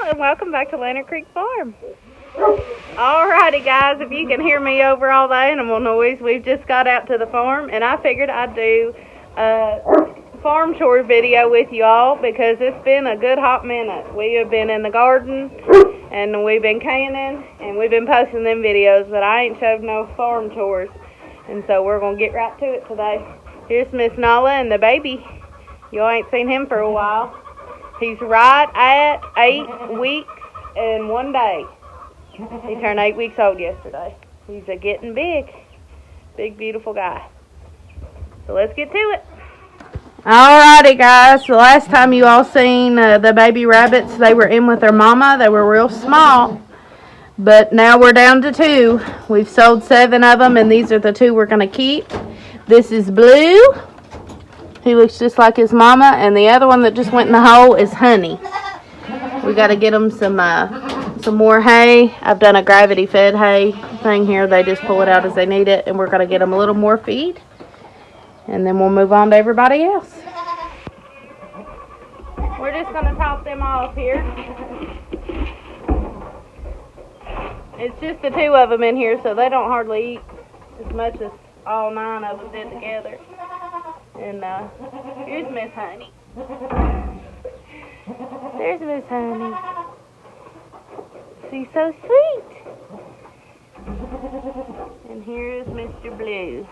and welcome back to Leonard Creek Farm. Alrighty guys, if you can hear me over all the animal noise, we've just got out to the farm and I figured I'd do a farm tour video with you all because it's been a good hot minute. We have been in the garden and we've been canning and we've been posting them videos, but I ain't showed no farm tours. And so we're going to get right to it today. Here's Miss Nala and the baby. Y'all ain't seen him for a while. He's right at 8 weeks and 1 day. He turned 8 weeks old yesterday. He's a getting big. Big, beautiful guy. So let's get to it. Alrighty, guys. The last time you all seen the baby rabbits, they were in with their mama. They were real small. But now we're down to 2. We've sold 7 of them, and these are the 2 we're going to keep. This is Blue. He looks just like his mama, and the other one that just went in the hole is Honey. We got to get them some more hay. I've done a gravity-fed hay thing here. They just pull it out as they need it, and we're going to get them a little more feed, and then we'll move on to everybody else. We're just going to top them off here. It's just the 2 of them in here, so they don't hardly eat as much as all 9 of them did together. And here's Miss Honey. There's Miss Honey. She's so sweet. And here's Mr. Blue.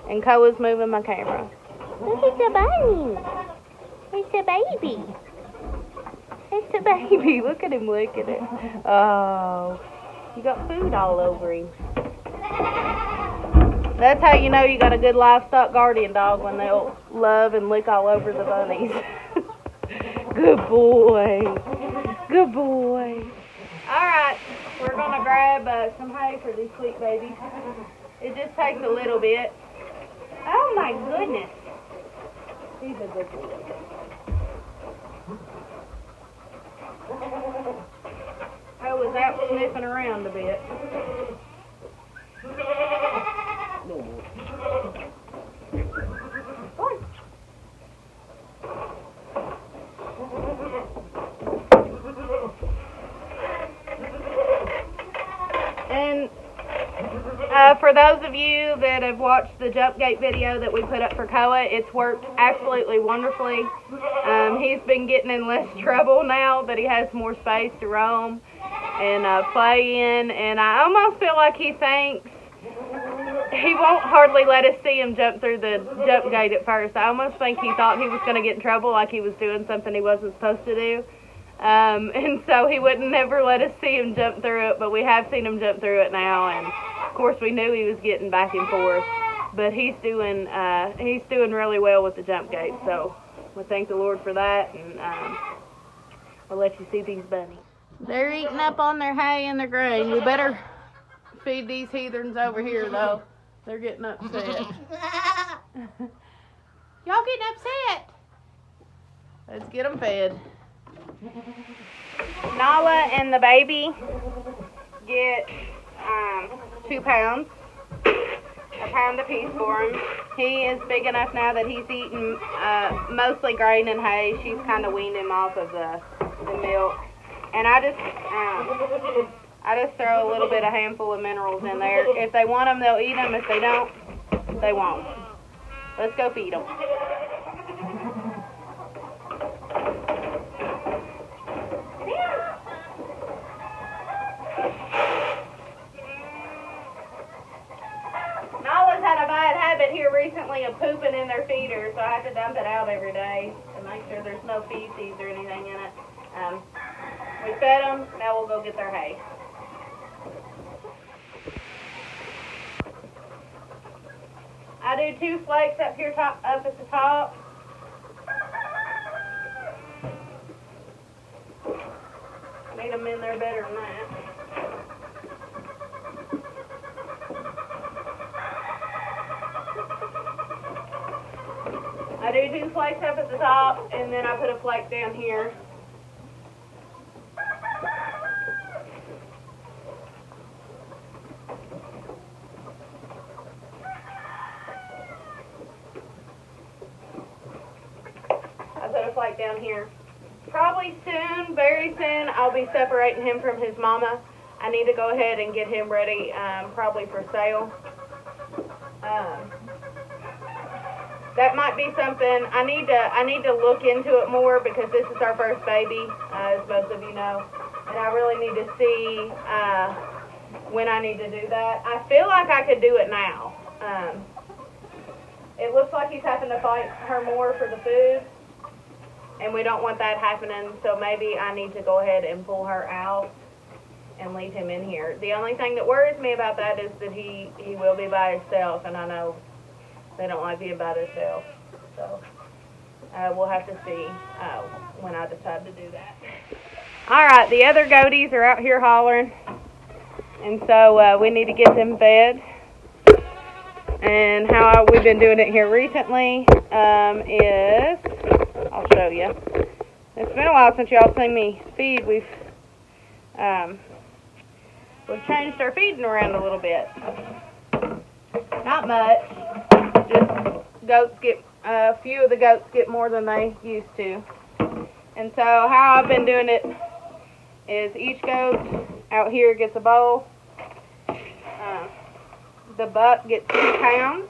And Koa's moving my camera. Look at the bunny. It's a baby. It's a baby. Look at him licking it. Oh, you got food all over him. That's how you know you got a good livestock guardian dog, when they'll love and lick all over the bunnies. Good boy. Good boy. Alright, we're going to grab some hay for these sweet babies. It just takes a little bit. Oh my goodness. He's a good boy. I was out sniffing around a bit. And for those of you that have watched the jump gate video that we put up for Koa, it's worked absolutely wonderfully. He's been getting in less trouble now that he has more space to roam and play in, and I almost feel like he thinks he won't hardly let us see him jump through the jump gate at first. I almost think he thought he was going to get in trouble, like he was doing something he wasn't supposed to do. And so he wouldn't never let us see him jump through it, but we have seen him jump through it now, and of course we knew he was getting back and forth, but he's doing really well with the jump gate, so we thank the Lord for that, and I'll let you see these bunnies. They're eating up on their hay and their grain. We better feed these heathens over here, though. They're getting upset. Y'all getting upset? Let's get them fed. Nala and the baby get 2 pounds, a pound apiece for him. He is big enough now that he's eating mostly grain and hay. She's kind of weaned him off of the milk. And I just throw a little bit, a handful of minerals in there. If they want them, they'll eat them. If they don't, they won't. Let's go feed them. Nala's had a bad habit here recently of pooping in their feeder, so I have to dump it out every day to make sure there's no feces or anything in it. We fed them, now we'll go get their hay. I do 2 flakes up here up at the top. Need them in there better than that. I do 2 flakes up at the top, and then I put a flake down here. I put a flake down here. Probably Hopefully soon, very soon, I'll be separating him from his mama. I need to go ahead and get him ready, probably for sale. That might be something I need to look into it more, because this is our first baby, as most of you know, and I really need to see when I need to do that. I feel like I could do it now. It looks like he's having to fight her more for the food, and we don't want that happening, so maybe I need to go ahead and pull her out and leave him in here. The only thing that worries me about that is that he will be by himself, and I know they don't like being by themselves. So we'll have to see when I decide to do that. All right, the other goaties are out here hollering, and so we need to get them fed. And how we've been doing it here recently is, I'll show you. It's been a while since y'all seen me feed. We've changed our feeding around a little bit. Not much. Just a few of the goats get more than they used to. And so how I've been doing it is each goat out here gets a bowl. The buck gets 2 pounds.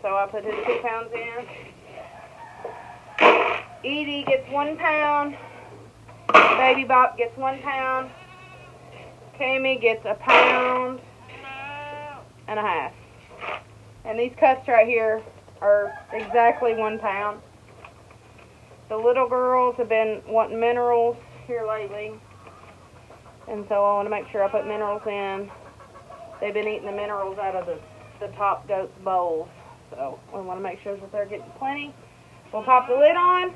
So I put his 2 pounds in. Edie gets 1 pound. Baby Bop gets 1 pound. Cammy gets 1.5 pounds. And these cups right here are exactly 1 pound. The little girls have been wanting minerals here lately, and so I want to make sure I put minerals in. They've been eating the minerals out of the top goat's bowls, so we want to make sure that they're getting plenty. We'll pop the lid on,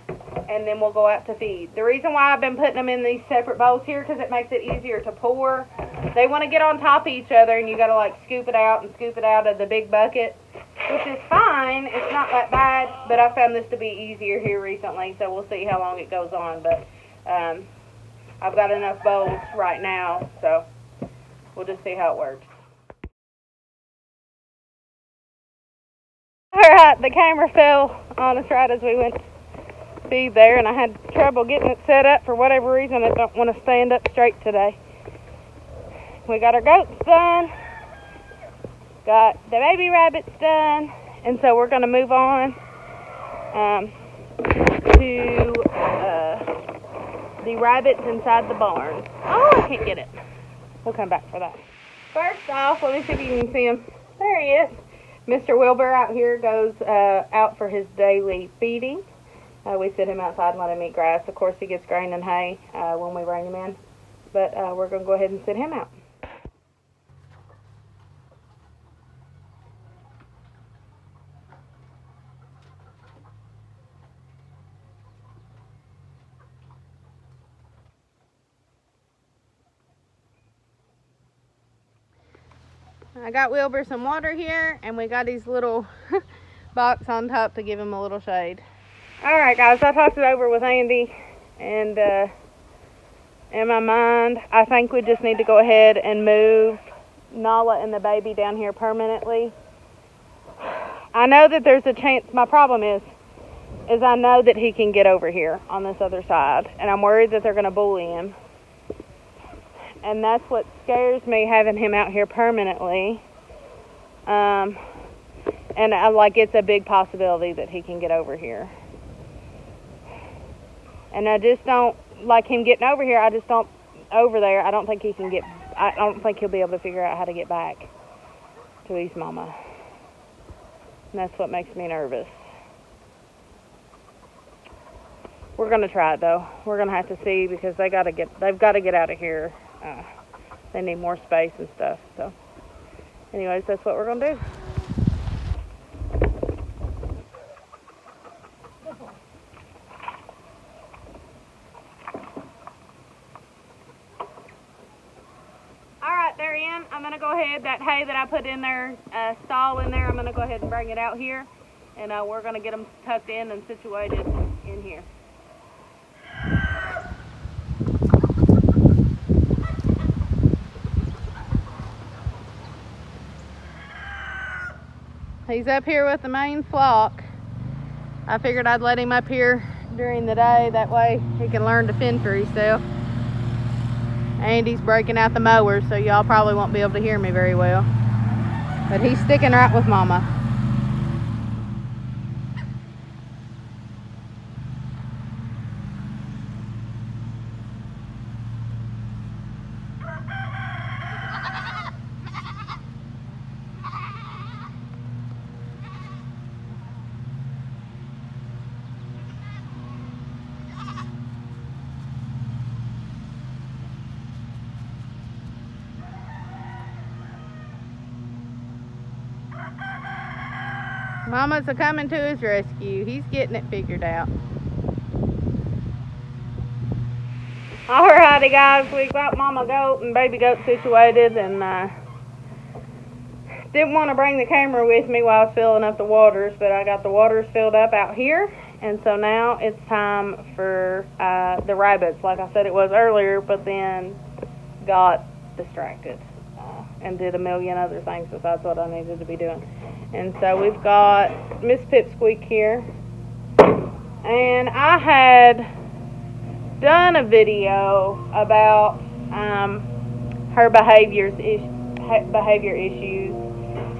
and then we'll go out to feed. The reason why I've been putting them in these separate bowls here, because it makes it easier to pour. They want to get on top of each other, and you got to like scoop it out of the big bucket, which is fine. It's not that bad, but I found this to be easier here recently, so we'll see how long it goes on. But I've got enough bowls right now, so we'll just see how it works. Alright, the camera fell on us right as we went to feed there, and I had trouble getting it set up. For whatever reason, I don't want to stand up straight today. We got our goats done, got the baby rabbits done, and so we're going to move on to the rabbits inside the barn. Oh, I can't get it. We'll come back for that. First off, let me see if you can see him. There he is. Mr. Wilbur out here goes out for his daily feeding. We sit him outside and let him eat grass. Of course, he gets grain and hay when we bring him in. But we're going to go ahead and sit him out. I got Wilbur some water here, and we got his little box on top to give him a little shade. Alright guys, I talked it over with Andy, and in my mind, I think we just need to go ahead and move Nala and the baby down here permanently. I know that there's a chance. My problem is I know that he can get over here on this other side, and I'm worried that they're going to bully him. And that's what scares me, having him out here permanently. And it's a big possibility that he can get over here. And I just don't like him getting over here. I just don't over there. I don't think he can get. I don't think he'll be able to figure out how to get back to his mama. And that's what makes me nervous. We're gonna try it though. We're gonna have to see, because they've got to get out of here. They need more space and stuff. So, anyways, that's what we're gonna do. Alright, they're in. I'm gonna go ahead, that hay that I put in their stall in there, I'm gonna go ahead and bring it out here, and we're gonna get them tucked in and situated in here. He's up here with the main flock. I figured I'd let him up here during the day. That way he can learn to fend for himself. Andy's breaking out the mower, so y'all probably won't be able to hear me very well. But he's sticking right with Mama. Mama's a coming to his rescue. He's getting it figured out. Alrighty guys, we got Mama Goat and Baby Goat situated, and didn't want to bring the camera with me while I was filling up the waters, but I got the waters filled up out here, and so now it's time for the rabbits, like I said it was earlier, but then got distracted and did a million other things besides what I needed to be doing. And so we've got Miss Pipsqueak here, and I had done a video about her behavior issues,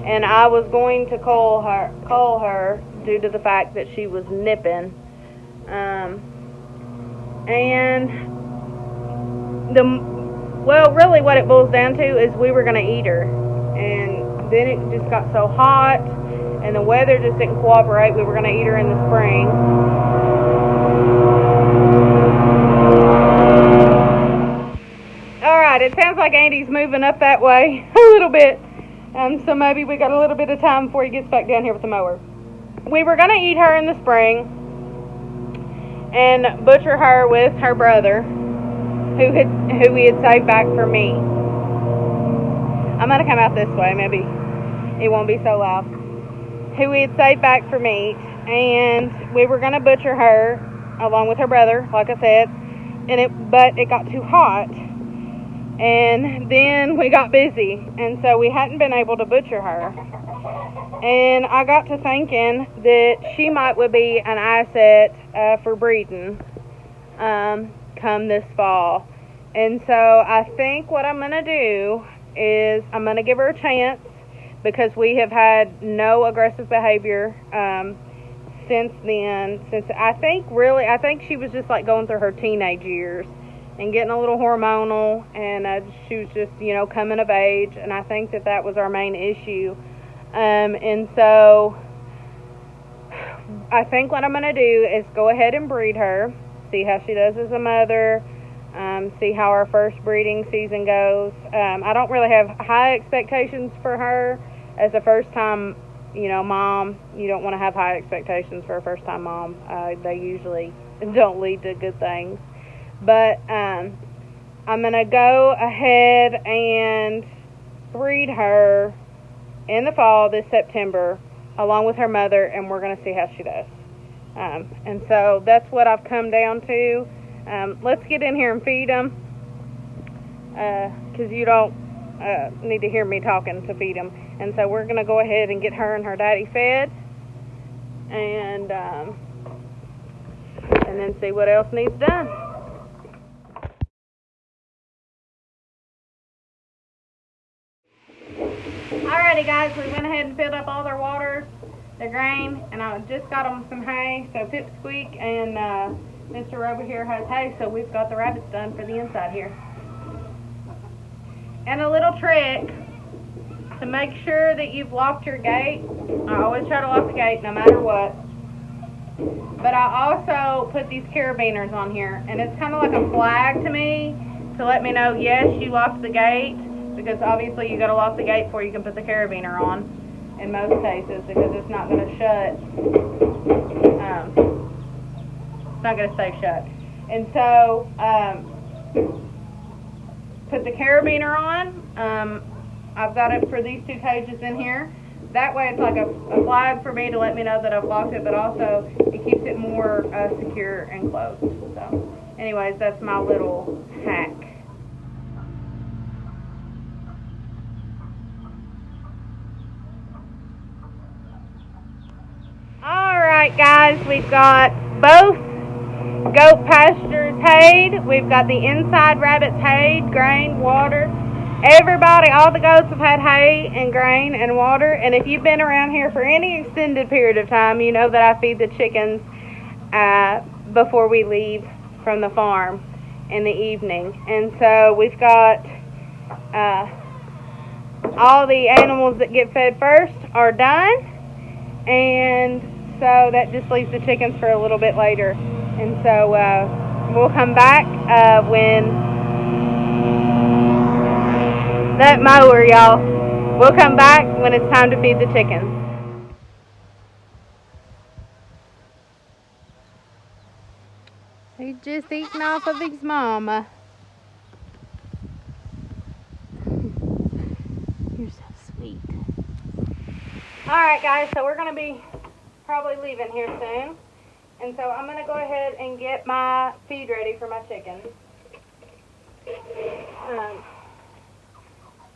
and I was going to call her due to the fact that she was nipping, well, really what it boils down to is we were going to eat her, and then it just got so hot and the weather just didn't cooperate. We were going to eat her in the spring. Alright, it sounds like Andy's moving up that way a little bit, so maybe we got a little bit of time before he gets back down here with the mower. We were going to eat her in the spring and butcher her with her brother, who we had saved back for me. I'm going to come out this way, maybe it won't be so loud. Who we had saved back for meat, and we were going to butcher her along with her brother, like I said, but it got too hot, and then we got busy, and so we hadn't been able to butcher her. And I got to thinking that she would be an asset for breeding come this fall. And so I think what I'm going to do is I'm going to give her a chance, because we have had no aggressive behavior since then. I think she was just like going through her teenage years and getting a little hormonal, and she was just, coming of age, and I think that was our main issue. And so I think what I'm going to do is go ahead and breed her, see how she does as a mother, see how our first breeding season goes. I don't really have high expectations for her as a first-time, mom. You don't want to have high expectations for a first-time mom. They usually don't lead to good things. But I'm going to go ahead and breed her in the fall, this September, along with her mother, and we're going to see how she does. And so that's what I've come down to. Let's get in here and feed them, because you don't need to hear me talking to feed them. And so we're going to go ahead and get her and her daddy fed, and then see what else needs done. Alrighty guys, we went ahead and filled up all their water, their grain, and I just got them some hay. So Pipsqueak and Mr. over here has hay, so we've got the rabbits done for the inside here. And a little trick to make sure that you've locked your gate. I always try to lock the gate no matter what. But I also put these carabiners on here, and it's kind of like a flag to me to let me know, yes, you locked the gate, because obviously you got to lock the gate before you can put the carabiner on in most cases, because it's not going to shut. It's not going to stay shut. And so put the carabiner on. I've got it for these two cages in here. That way it's like a flag for me to let me know that I've locked it, but also it keeps it more secure and closed. So anyways, that's my little hack. Alright guys, we've got both goat pastures hayed. We've got the inside rabbits hayed, grain, water. Everybody, all the goats have had hay and grain and water. And if you've been around here for any extended period of time, you know that I feed the chickens before we leave from the farm in the evening. And so we've got all the animals that get fed first are done, and so that just leaves the chickens for a little bit later. And so we'll come back when that mower, y'all, we'll come back when it's time to feed the chickens. He's just eating off of his mama. You're so sweet. Alright guys, so we're going to be probably leaving here soon. And so I'm going to go ahead and get my feed ready for my chickens.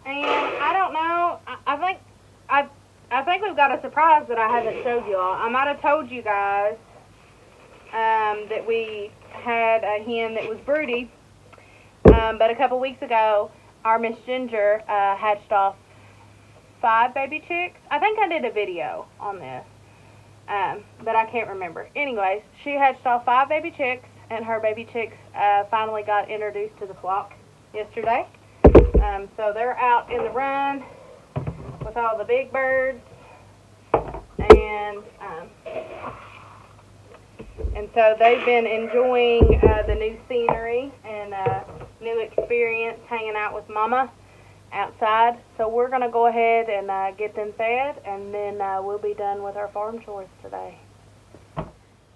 And I don't know, I think we've got a surprise that I haven't showed you all. I might have told you guys that we had a hen that was broody. But a couple weeks ago, our Miss Ginger hatched off 5 baby chicks. I think I did a video on this, but I can't remember. Anyways, she hatched off 5 baby chicks, and her baby chicks finally got introduced to the flock yesterday. So they're out in the run with all the big birds, and so they've been enjoying the new scenery and new experience hanging out with Mama outside. So we're going to go ahead and get them fed, and then we'll be done with our farm chores today.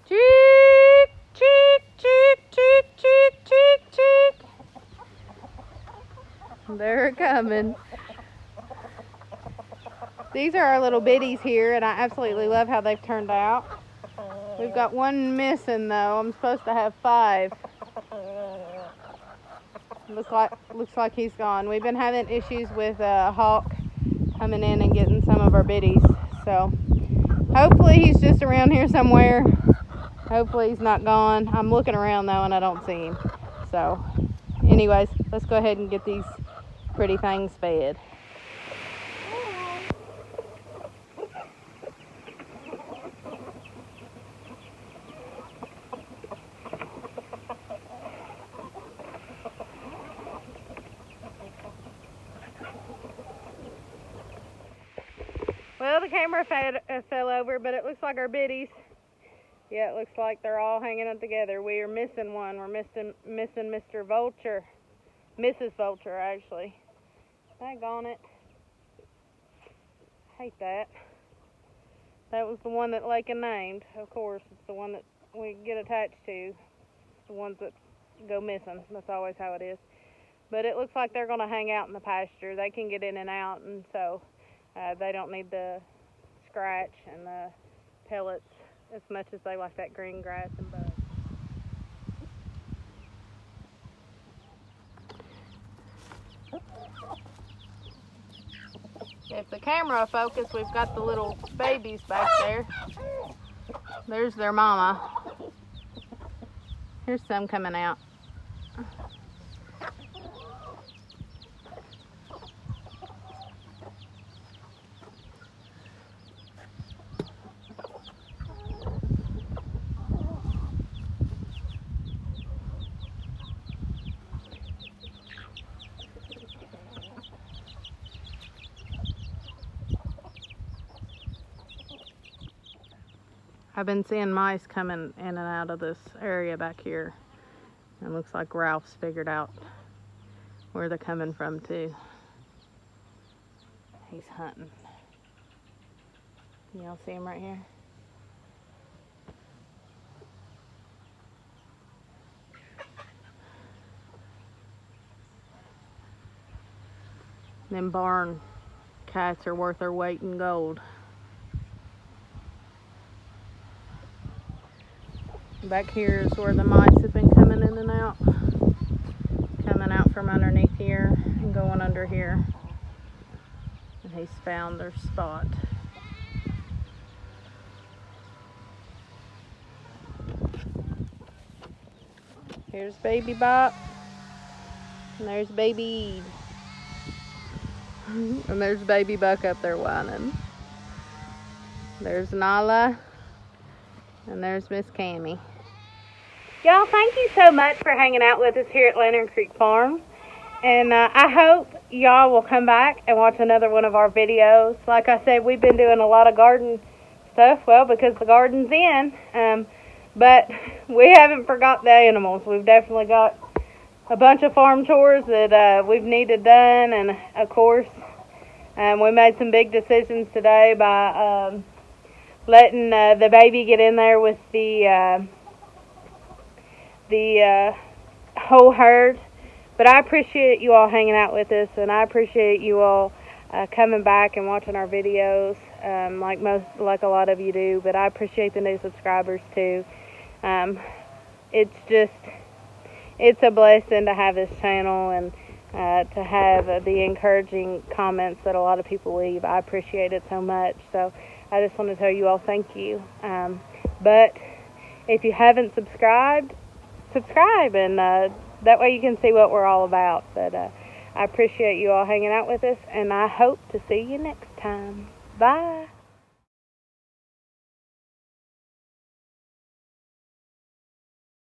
Cheek, cheek, cheek, cheek, cheek, cheek, cheek. They're coming. These are our little biddies here, and I absolutely love how they've turned out. We've got one missing though. I'm supposed to have 5. Looks like he's gone. We've been having issues with a hawk coming in and getting some of our biddies. So hopefully he's just around here somewhere. Hopefully he's not gone. I'm looking around though and I don't see him. So anyways, let's go ahead and get these pretty things fed. Well, the camera fell over, but it looks like our biddies. Yeah, it looks like they're all hanging up together. We are missing one. We're missing Mr. Vulture. Mrs. Vulture, actually. Daggone it. Hate that. That was the one that Lakin named. Of course, it's the one that we get attached to. It's the ones that go missing. That's always how it is. But it looks like they're going to hang out in the pasture. They can get in and out, and so they don't need the scratch and the pellets as much as they like that green grass and bugs. If the camera focus, we've got the little babies back there. There's their mama. Here's some coming out. I've been seeing mice coming in and out of this area back here. It looks like Ralph's figured out where they're coming from too. He's hunting. Y'all see him right here? Them barn cats are worth their weight in gold. Back here is where the mice have been coming in and out. Coming out from underneath here and going under here. And he's found their spot. Here's Baby Bop. And there's Baby Eve. And there's Baby Buck up there whining. There's Nala. And there's Miss Cammie. Y'all, thank you so much for hanging out with us here at Lantern Creek Farm. And I hope y'all will come back and watch another one of our videos. Like I said, we've been doing a lot of garden stuff, well, because the garden's in. But we haven't forgot the animals. We've definitely got a bunch of farm chores that we've needed done. And, of course, we made some big decisions today by letting the baby get in there with the whole herd. But I appreciate you all hanging out with us, and I appreciate you all coming back and watching our videos, like a lot of you do. But I appreciate the new subscribers too. It's a blessing to have this channel and to have the encouraging comments that a lot of people leave. I appreciate it so much. So I just want to tell you all thank you. But if you haven't subscribed, subscribe, and that way you can see what we're all about. But I appreciate you all hanging out with us, and I hope to see you next time. Bye.